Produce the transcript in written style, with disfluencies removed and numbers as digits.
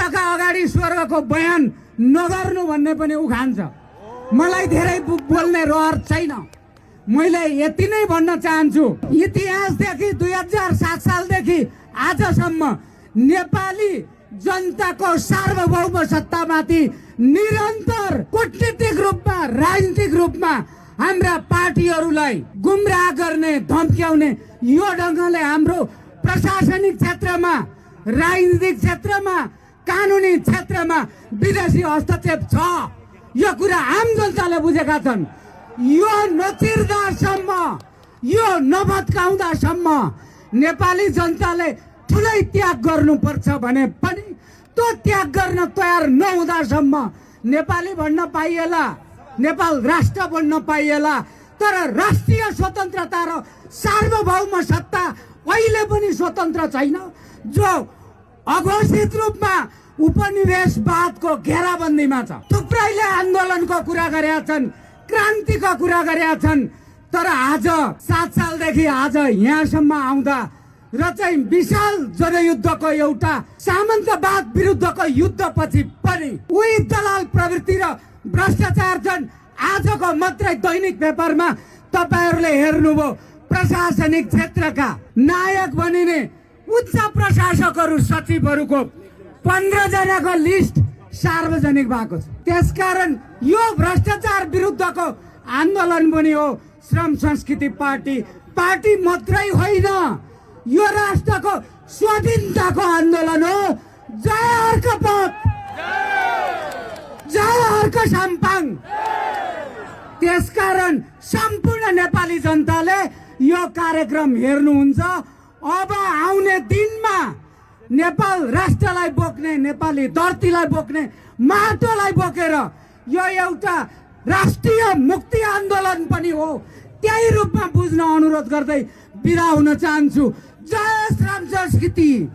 युद्धका अगाडि स्वर्गको बयान नगर्नु भन्ने पनि उखान्छ। मलाई धेरै बोल्ने रहर छैन। मैले यति नै भन्न चाहन्छु, इतिहासदेखि 2007 सालदेखि आजसम्म नेपाली जनताको सार्वभौम सत्तामाथि निरन्तर कूटनीतिक रूपमा, राजनीतिक रूपमा हाम्रा पार्टीहरूलाई गुमराह गर्ने, धम्क्याउने यो ढङ्गले हाम्रो प्रशासनिक क्षेत्रमा, राजनीतिक क्षेत्रमा, कानुनी क्षेत्रमा विदेशी हस्तक्षेप छ। यो कुरा आम जनताले बुझेका छन्। यो नचिर्दासम्म, यो नभत्काउँदासम्म नेपाली जनताले ठुलै त्याग गर्नुपर्छ भने पनि त्यो त्याग गर्न तयार नहुँदासम्म नेपाली भन्न पाइएला, नेपाल राष्ट्र बन्न पाइएला, तर राष्ट्रिय स्वतन्त्रता र सार्वभौम सत्ता अहिले पनि स्वतन्त्र छैन। जो अघोषित रूपमा उपनिवेशवादको घेराबन्दीमा छ। थुप्रैले आन्दोलनको कुरा गरेका छन्, क्रान्तिको कुरा गरेका छन्, तर आज 7 सालदेखि आज यहाँसम्म आउँदा र चाहिँ विशाल जनयुद्धको एउटा सामन्तवाद विरुद्धको युद्धपछि पनि उही दलाल प्रवृत्ति र भ्रष्टाचार छन्। आजको मात्रै दैनिक पेपरमा तपाईहरूले हेर्नुभयो, प्रशासनिक क्षेत्रका नायक बनिने उच्च प्रशासकहरू, सचिवहरूको 15 जनाको लिस्ट सार्वजनिक भएको छ। त्यसकारण यो भ्रष्टाचार विरुद्धको आन्दोलन पनि हो श्रम संस्कृति पार्टी। पार्टी मात्रै होइन, यो राष्ट्रको स्वाधीनताको आन्दोलन हो। जय अर्कपत, जय अर्क साम्पाङ। त्यसकारण सम्पूर्ण नेपाली जनताले यो कार्यक्रम हेर्नुहुन्छ। अब आउने दिनमा नेपाल राष्ट्रलाई बोक्ने, नेपाली धरतीलाई बोक्ने, माटोलाई बोकेर यो एउटा राष्ट्रिय मुक्ति आन्दोलन पनि हो। त्यही रूपमा बुझ्न अनुरोध गर्दै बिदा हुन चाहन्छु। जय श्रम संस्कृति।